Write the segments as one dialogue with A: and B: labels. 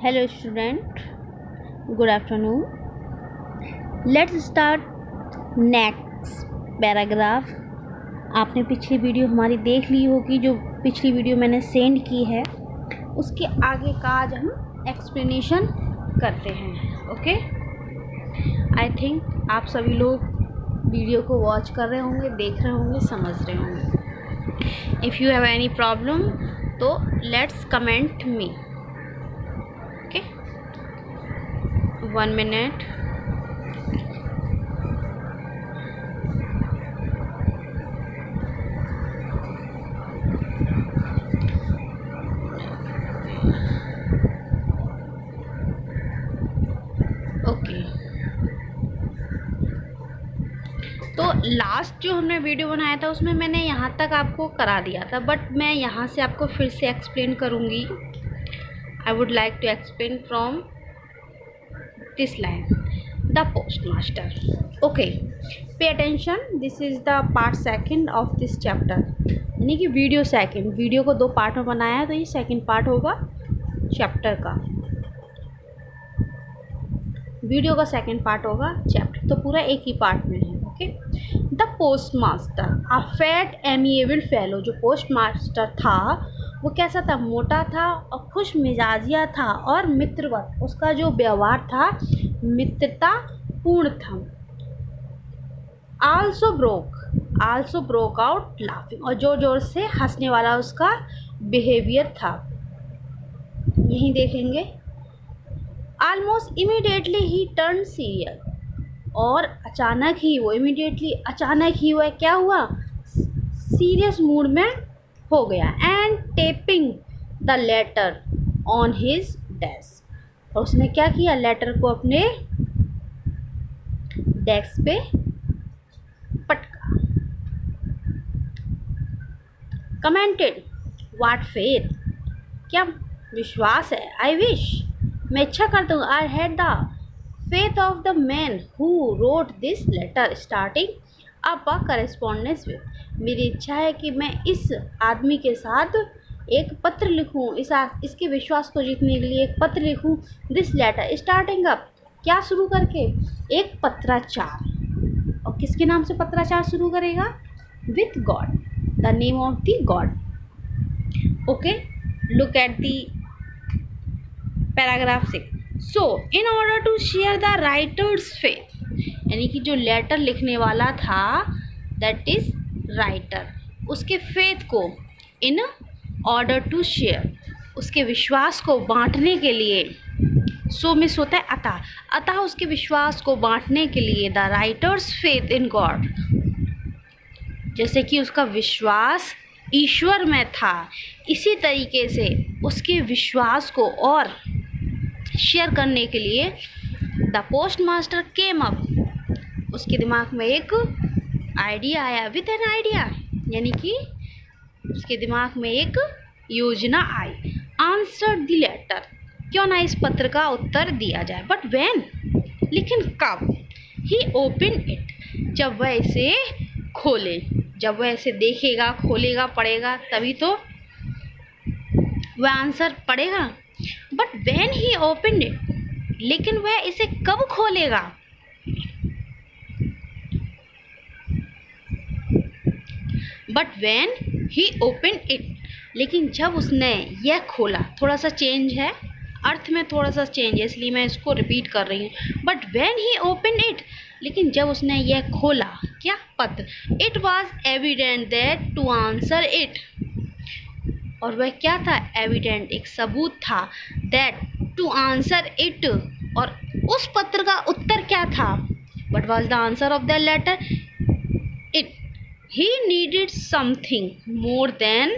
A: Hello student, good afternoon. Let's start next paragraph. आपने पिछली video हमारी देख ली होगी, जो पिछली वीडियो मैंने सेंड की है उसके आगे का आज हम एक्सप्लेनेशन करते हैं. ओके, आई थिंक आप सभी लोग वीडियो को वॉच कर रहे होंगे, देख रहे होंगे, समझ रहे होंगे. If you have any problem तो let's comment me. Okay, 1 minute. Okay, तो लास्ट जो हमने वीडियो बनाया था उसमें मैंने यहाँ तक आपको करा दिया था, बट मैं यहाँ से आपको फिर से एक्सप्लेन करूँगी. I would like to explain from this line, the postmaster. Okay, pay attention, this is the part second of this chapter. यानी कि वीडियो सेकंड, वीडियो को 2 पार्ट में बनाया है, तो ये सेकंड पार्ट होगा चैप्टर का. वीडियो का सेकंड पार्ट होगा चैप्टर, तो पूरा एक ही पार्ट में है. Okay, the post master, a fat amiable fellow. जो पोस्ट मास्टर था वो कैसा था? मोटा था और खुश मिजाजिया था और मित्रवत. उसका जो व्यवहार था मित्रता पूर्ण था. आल्सो ब्रोक आउट लाफिंग, और जोर जोर से हंसने वाला उसका बिहेवियर था. यहीं देखेंगे. ऑलमोस्ट इमीडिएटली ही टर्न सीरियस, और अचानक ही वो क्या हुआ? सीरियस मूड में हो गया. And tapping the letter on his desk, और उसने क्या किया? लेटर को अपने डेस्क पे पटका. कमेंटेड, व्हाट फेथ, क्या विश्वास है. आई विश, मैं इच्छा करता हूँ. I had the faith of the man who wrote this letter starting up a correspondence with. मेरी इच्छा है कि मैं इस आदमी के साथ एक पत्र लिखूं, इसके विश्वास को जीतने के लिए एक पत्र लिखूं. दिस लेटर स्टार्टिंग अप, क्या शुरू करके? एक पत्राचार. और किसके नाम से पत्राचार शुरू करेगा? With God, the name of the God. Okay, look at the paragraph 6. So in order to share the writer's faith, यानी कि जो लेटर लिखने वाला था, दैट इज राइटर, उसके फेथ को, इन ऑर्डर टू शेयर, उसके विश्वास को बांटने के लिए. सो मिस होता है अतः उसके विश्वास को बांटने के लिए. The writer's faith in God, जैसे कि उसका विश्वास ईश्वर में था, इसी तरीके से उसके विश्वास को और शेयर करने के लिए the post master came up, उसके दिमाग में एक आइडिया आया. विथ एन आइडिया, यानी कि उसके दिमाग में एक योजना आई. आंसर द लेटर, क्यों ना इस पत्र का उत्तर दिया जाए. बट व्हेन, लेकिन कब? ही ओपन इट, जब वह इसे खोले, जब वह इसे देखेगा, खोलेगा, पढ़ेगा, तभी तो वह आंसर पढ़ेगा. But when he open it, लेकिन वह इसे कब खोलेगा? But when he open it, लेकिन जब उसने यह खोला. थोड़ा सा चेंज है, अर्थ में थोड़ा सा चेंज है, इसलिए मैं इसको रिपीट कर रही हूँ. But when he open it, लेकिन जब उसने यह खोला, क्या? पत्र. It was evident that to answer it, और वह क्या था? एविडेंट, एक सबूत था. दैट टू आंसर इट, और उस पत्र का उत्तर क्या था? What was the answer of the letter? It, he needed something more than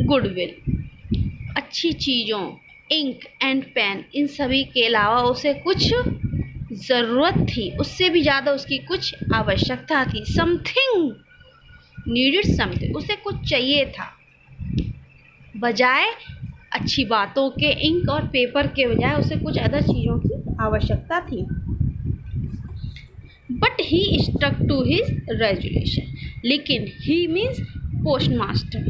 A: goodwill, अच्छी चीज़ों, इंक एंड पेन, इन सभी के अलावा उसे कुछ ज़रूरत थी, उससे भी ज़्यादा उसकी कुछ आवश्यकता थी. समथिंग, नीडेड समथिंग, उसे कुछ चाहिए था. बजाय अच्छी बातों के, इंक और पेपर के बजाय उसे कुछ अदर चीज़ों की आवश्यकता थी. But he stuck to his resolution, लेकिन he means postmaster,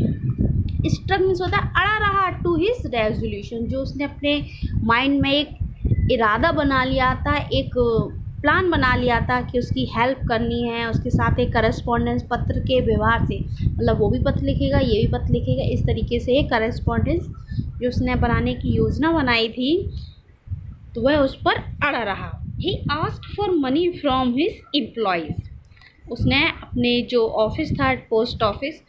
A: struck means होता है अड़ा रहा, टू हिज रेजोल्यूशन, जो उसने अपने माइंड में एक इरादा बना लिया था, एक प्लान बना लिया था कि उसकी हेल्प करनी है, उसके साथ एक करस्पॉन्डेंस पत्र के व्यवहार से, मतलब वो भी पत्र लिखेगा, ये भी पत्र लिखेगा, इस तरीके से एक करस्पॉन्डेंस जो उसने बनाने की योजना बनाई थी, तो वह उस पर अड़ा रहा। He asked for money from his employees, उसने अपने जो ऑफिस था पोस्ट ऑफिस,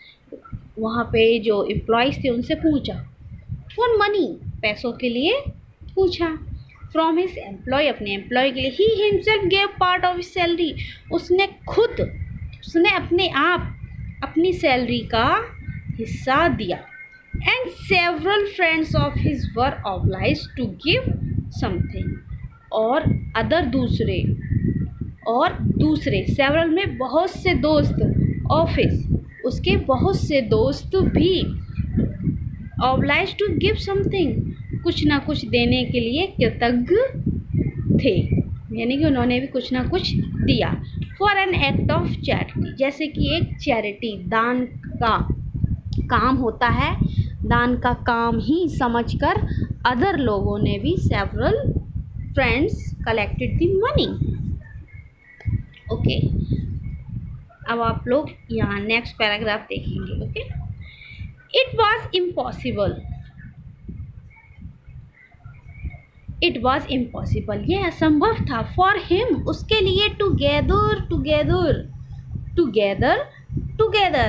A: वहाँ पे जो एम्प्लॉयज़ थे उनसे पूछा, फॉर मनी, पैसों के लिए पूछा, फ्रॉम हिज एम्प्लॉय, अपने एम्प्लॉय के लिए, he himself gave part of his salary, उसने अपने आप अपनी सैलरी का हिस्सा दिया, and several friends of his were obliged to give something, और दूसरे सेवरल में बहुत से दोस्त, ऑफिस उसके बहुत से दोस्त भी ऑब्लाइज टू गिव समथिंग, कुछ ना कुछ देने के लिए कृतज्ञ थे, यानी कि उन्होंने भी कुछ ना कुछ दिया। For an act of charity, जैसे कि एक चैरिटी, दान का काम होता है, दान का काम ही समझकर अदर लोगों ने भी, several friends collected the money. Okay, अब आप लोग यहाँ नेक्स्ट पैराग्राफ देखेंगे। ओके, इट वॉज इम्पॉसिबल, यह असंभव था, फॉर हिम, उसके लिए, टुगेदर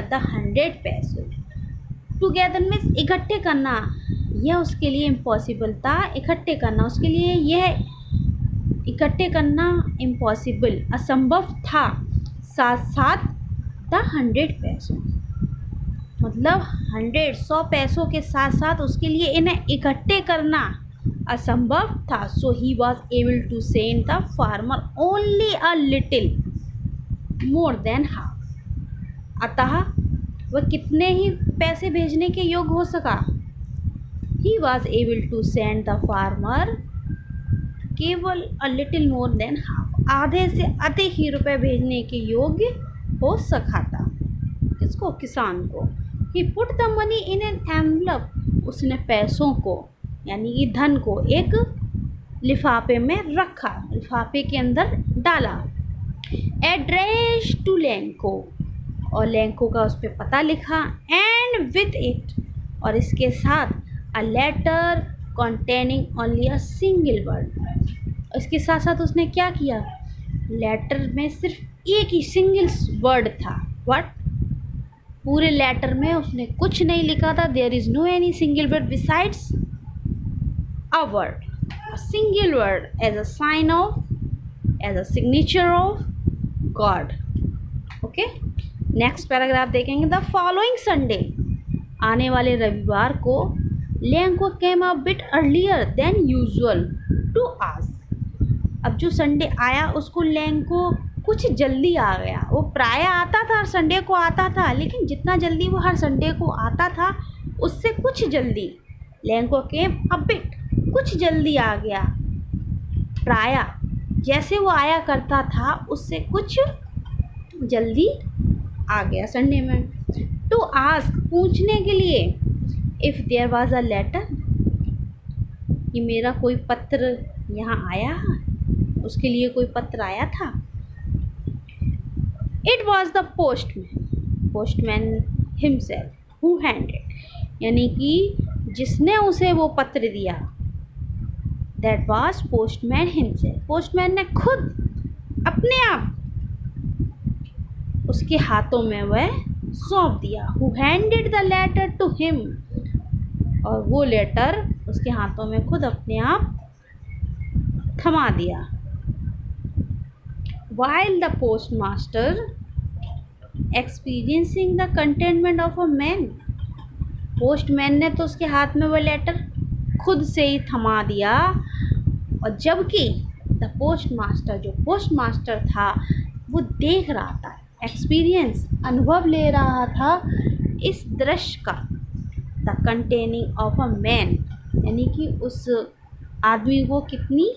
A: द 100 पैसे, टुगेदर में इकट्ठे करना, यह उसके लिए इम्पॉसिबल था, इकट्ठे करना उसके लिए, यह इकट्ठे करना इम्पॉसिबल, असंभव था, साथ साथ द 100 पैसों, मतलब 100 पैसों के साथ साथ उसके लिए इन्हें इकट्ठे करना असंभव था। So he was able to send the farmer only a little more than half, अतः वह कितने ही पैसे भेजने के योग्य हो सका। He was able to send the farmer केवल a little more than half, आधे से अधिक ही रुपए भेजने के योग्य हो सका था। किसको? किसान को। He put the money in an envelope, उसने पैसों को यानी कि धन को एक लिफाफे में रखा, लिफाफे के अंदर डाला। एड्रेस टू लैंको, और लैंको का उस पर पता लिखा। एंड विथ इट, और इसके साथ, a letter containing only a single word, इसके साथ साथ उसने क्या किया, लेटर में सिर्फ एक ही सिंगल वर्ड था। व्हाट? पूरे लेटर में उसने कुछ नहीं लिखा था। There is no any single word besides a word, a single word as a sign off, as a signature of God. Okay, next paragraph देखेंगे। द फॉलोइंग संडे, आने वाले रविवार को, Lencho came a bit earlier than usual to ask, अब जो Sunday आया उसको लैंको कुछ जल्दी आ गया। वो प्राय आता था, हर संडे को आता था, लेकिन जितना जल्दी वो हर संडे को आता था उससे कुछ जल्दी, लैंको केम अ बिट, कुछ जल्दी आ गया। प्राय, जैसे वो आया करता था उससे कुछ जल्दी आ गया संडे में। टू आस्क, पूछने के लिए। If there was a letter, कि मेरा कोई पत्र यहाँ आया, उसके लिए कोई पत्र आया था। It was the postman himself who handed, यानी कि जिसने उसे वो पत्र दिया, that was postman himself, postman ने खुद अपने आप उसके हाथों में वह सौंप दिया। Who handed the letter to him, और वो लेटर उसके हाथों में खुद अपने आप थमा दिया। While the postmaster experiencing the contentment of a man, postman ने तो उसके हाथ में वो लेटर खुद से ही थमा दिया, और जबकि द पोस्टमास्टर, जो पोस्टमास्टर था, वो देख रहा था, एक्सपीरियंस, अनुभव ले रहा था इस दृश्य का। The containing of a man, यानी कि उस आदमी को कितनी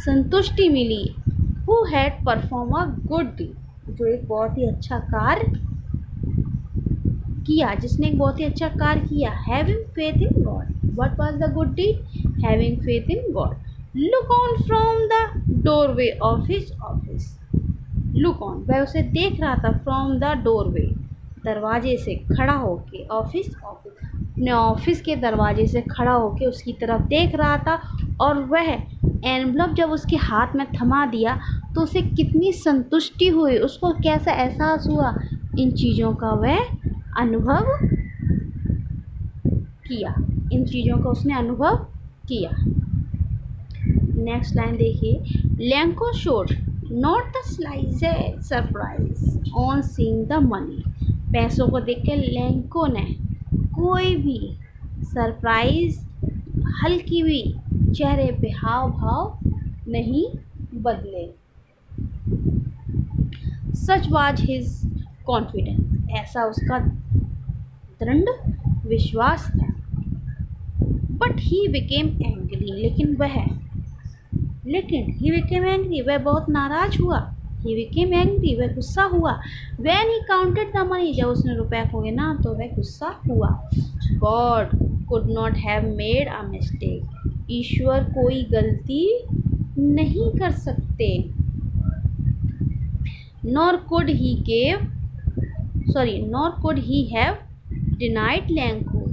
A: संतुष्टि मिली। Who had performed a good deed, जो एक बहुत ही अच्छा कार्य किया, जिसने एक बहुत ही अच्छा कार्य किया। Having faith in God, what was the good deed? Having faith in God. Look on from the doorway of his office. Look on, वह उसे देख रहा था, फ्रॉम द डोरवे, दरवाजे से खड़ा होके, ऑफिस अपने ऑफिस के दरवाजे से खड़ा होके उसकी तरफ देख रहा था। और वह एनवलप जब उसके हाथ में थमा दिया तो उसे कितनी संतुष्टि हुई, उसको कैसा एहसास हुआ, इन चीज़ों का वह अनुभव किया, इन चीज़ों का उसने अनुभव किया। नेक्स्ट लाइन देखिए, Lanco showed not the slightest surprise on seeing the money. पैसों को देख के लैंको ने कोई भी सरप्राइज, हल्की भी चेहरे पे हाव भाव नहीं बदले। सच वाज हिज कॉन्फिडेंस, ऐसा उसका दृढ़ विश्वास था। बट ही बिकेम एंग्री, लेकिन ही बिकेम एंग्री, वह बहुत नाराज हुआ। ही बिकेम एंग्री, वह गुस्सा हुआ। When he counted the money, जब उसने रुपया को गिना तो वह गुस्सा हुआ। God could not have made a mistake, ईश्वर कोई गलती नहीं कर सकते। Nor could he have denied Lencho,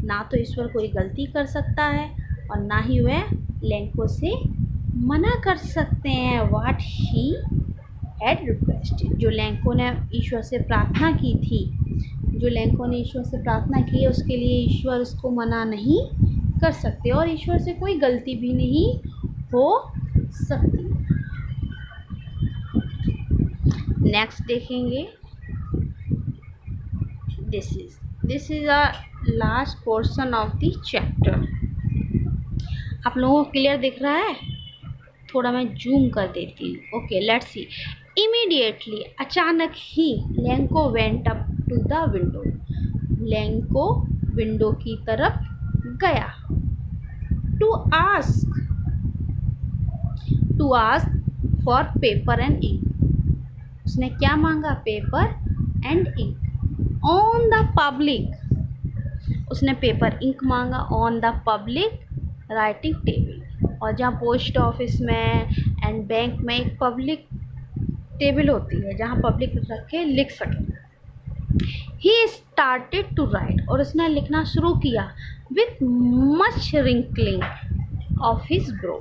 A: ना तो ईश्वर कोई गलती कर सकता है और ना ही वह लैंको से मना कर सकते हैं। व्हाट ही हैड रिक्वेस्टेड, जो लैंको ने ईश्वर से प्रार्थना की थी, जो लैंको ने ईश्वर से प्रार्थना की है, उसके लिए ईश्वर उसको मना नहीं कर सकते और ईश्वर से कोई गलती भी नहीं हो सकती। नेक्स्ट देखेंगे, this is a last portion of the chapter. आप लोगों को क्लियर दिख रहा है? थोड़ा मैं जूम कर देती हूँ। Okay, let's see. इमीडिएटली, अचानक ही, Lencho went up to the window, Lencho window की तरफ गया। To ask for paper and ink, उसने क्या मांगा? Paper and ink. On the public, उसने पेपर इंक मांगा on the public writing table, और जहाँ पोस्ट ऑफिस में एंड बैंक में एक पब्लिक टेबल होती है जहाँ पब्लिक रख के लिख सके। ही स्टार्टेड टू राइट, और उसने लिखना शुरू किया। With much wrinkling of his bro,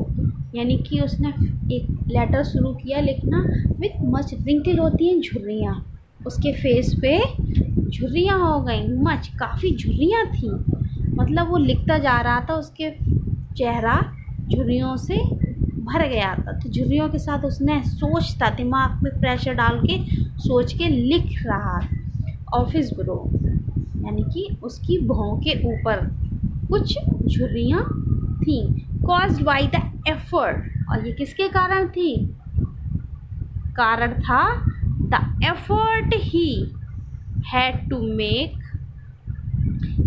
A: यानी कि उसने एक लेटर शुरू किया लिखना। विथ मच, रिंकल होती हैं झुर्रियाँ, उसके फेस पे झुर्रियाँ हो गई। मच, काफ़ी झुर्रियाँ थी, मतलब वो लिखता जा रहा था, उसके चेहरा झुर्रियों से भर गया था। तो झुर्रियों के साथ उसने सोचता, दिमाग में प्रेशर डाल के सोच के लिख रहा। ऑफिस ब्रो, यानी कि उसकी भौं के ऊपर कुछ झुर्रियाँ थी। कॉज्ड बाई द एफर्ट, और ये किसके कारण थी? कारण था the effort he had to make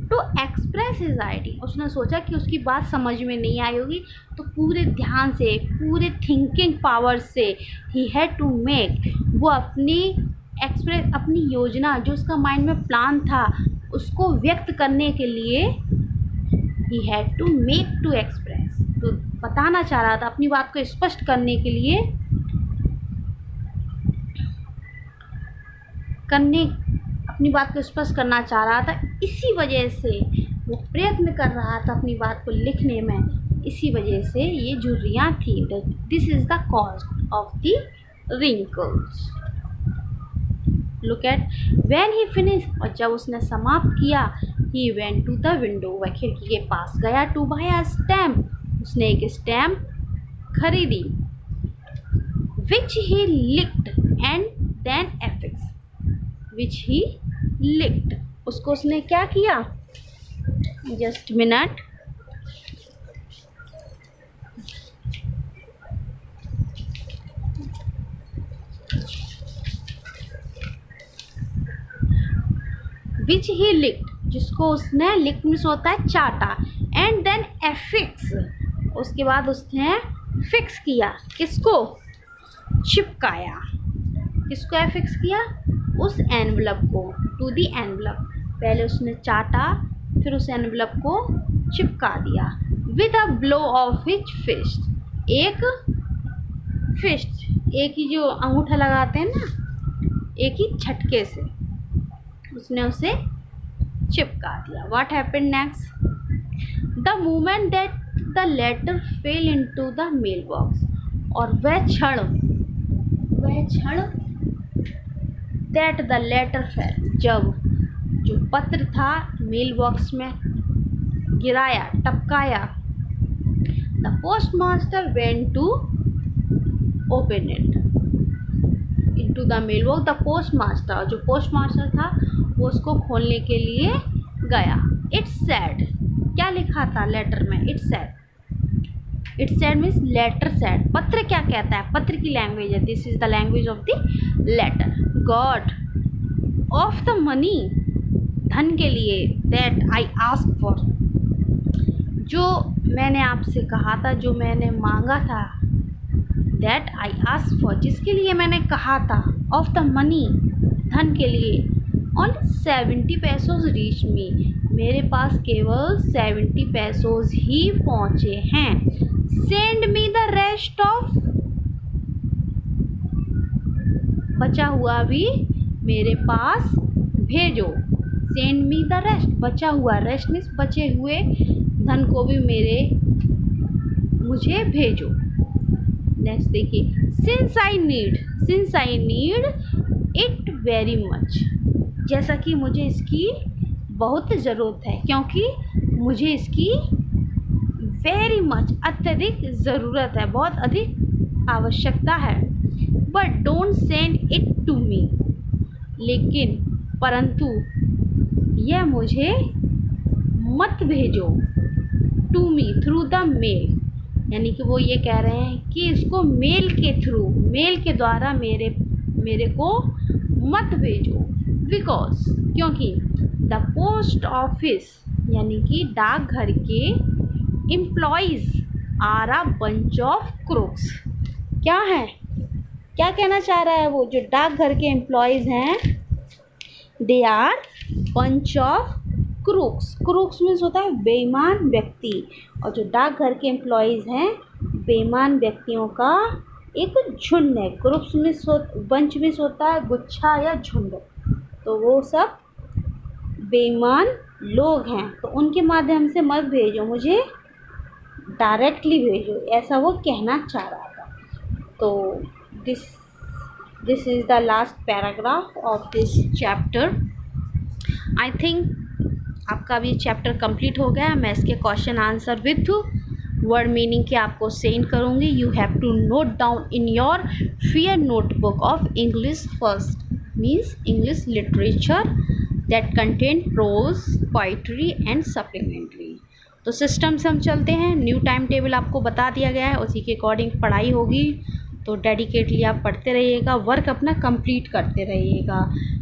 A: to express his idea. उसने सोचा कि उसकी बात समझ में नहीं आई होगी, तो पूरे ध्यान से, पूरे थिंकिंग पावर से ही हैड टू मेक, वो अपनी योजना, जो उसका माइंड में प्लान था, उसको व्यक्त करने के लिए he had to make to express, तो बताना चाह रहा था, अपनी बात को स्पष्ट करने के लिए अपनी बात को स्पष्ट करना चाह रहा था। इसी वजह से वो प्रयत्न कर रहा था अपनी बात को लिखने में, इसी वजह से ये झुर्रियाँ थी। This is the cause of the wrinkles. Look at when he finish, और जब उसने समाप्त किया, he went to the window, वह खिड़की के पास गया। टू बाय अ स्टैम्प, उसने एक स्टैम्प खरीदी। Which he licked and then affix, which he licked, उसको उसने क्या किया? Just minute, which he licked, जिसको उसने, लिक्ड मीन्स होता है चाटा, एंड देन एफिक्स, उसके बाद उसने फिक्स किया। किसको? चिपकाया। किसको एफिक्स किया? उस एनवलप को, टू दी एनवलप, पहले उसने चाटा फिर उस एनवलप को चिपका दिया। With a blow of his fist, एक फिस्ट, एक ही जो अंगूठा लगाते हैं ना, एक ही झटके से उसने उसे चिपका दिया। What happened next? The moment that the letter fell into the mailbox, और वह क्षण दैट द लेटर फेल, जब जो पत्र था मेल बॉक्स में गिराया, टपकाया, the postmaster went to open it into the mailbox. The postmaster, जो पोस्ट मास्टर था वो उसको खोलने के लिए गया। इट्स सैड, क्या लिखा था लेटर में? It's said means letter said. पत्र क्या कहता है? पत्र की लैंग्वेज है, this is the language of the letter. God of the money, धन के लिए, दैट आई आस्क फॉर, जो मैंने आपसे कहा था, जो मैंने मांगा था, दैट आई आस्क फॉर, जिसके लिए मैंने कहा था, ऑफ द मनी, धन के लिए, ओनली 70 पैसोज रीच मी, मेरे पास केवल 70 पैसोज ही पहुँचे हैं। Send me the rest of, बचा हुआ भी मेरे पास भेजो। सेंड मी द रेस्ट, बचा हुआ, रेस्ट मीन्स बचे हुए धन को भी मुझे भेजो। नेक्स्ट देखिए, since I need it very much, जैसा कि मुझे इसकी बहुत ज़रूरत है, क्योंकि मुझे इसकी वेरी मच, अत्यधिक ज़रूरत है, बहुत अधिक आवश्यकता है। But don't send it to me, लेकिन परंतु यह मुझे मत भेजो, to me, through the mail, यानी कि वो ये कह रहे हैं कि इसको मेल के थ्रू, मेल के द्वारा मेरे को मत भेजो। बिकॉज, क्योंकि द पोस्ट ऑफिस, यानी कि डाकघर के employees are a bunch of crooks, क्या है, क्या कहना चाह रहा है वो? जो डाकघर के एम्प्लॉयज़ हैं, they are bunch of crooks. Crooks means होता है बेईमान व्यक्ति, और जो डाकघर के एम्प्लॉयज़ हैं, बेईमान व्यक्तियों का एक झुंड है। क्रूक्स मीन्स बंच मीन्स होता है गुच्छा या झुंड, तो वो सब बेईमान लोग हैं, तो उनके माध्यम से मत भेजो, मुझे डायरेक्टली भेजो, ऐसा वो कहना चाह रहा था। तो this is the last paragraph of this chapter. I think आपका भी चैप्टर कंप्लीट हो गया। मैं इसके question answer with word meaning के आपको सेंड करूँगी। You have to note down in your fair notebook of English first, means English literature that contain prose, poetry and supplementary. तो सिस्टम से हम चलते हैं। न्यू टाइम टेबल आपको बता दिया गया है, उसी के अकॉर्डिंग पढ़ाई होगी। तो डेडिकेटली आप पढ़ते रहिएगा, वर्क अपना कंप्लीट करते रहिएगा।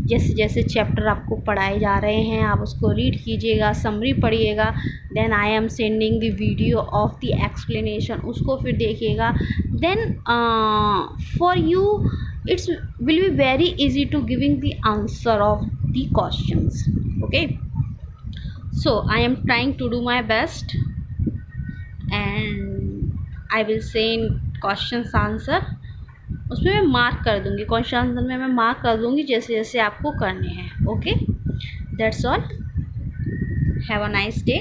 A: जैसे जैसे चैप्टर आपको पढ़ाए जा रहे हैं आप उसको रीड कीजिएगा, समरी पढ़िएगा। Then I am sending the video of the explanation, उसको फिर देखिएगा। Then for you it's will be very easy to giving the answer of the questions. Okay, so I am trying to do my best and I will send questions answer, उसमें मैं mark कर दूँगी, question answer में मैं mark कर दूँगी जैसे जैसे आपको करने हैं। Okay, that's all, have a nice day.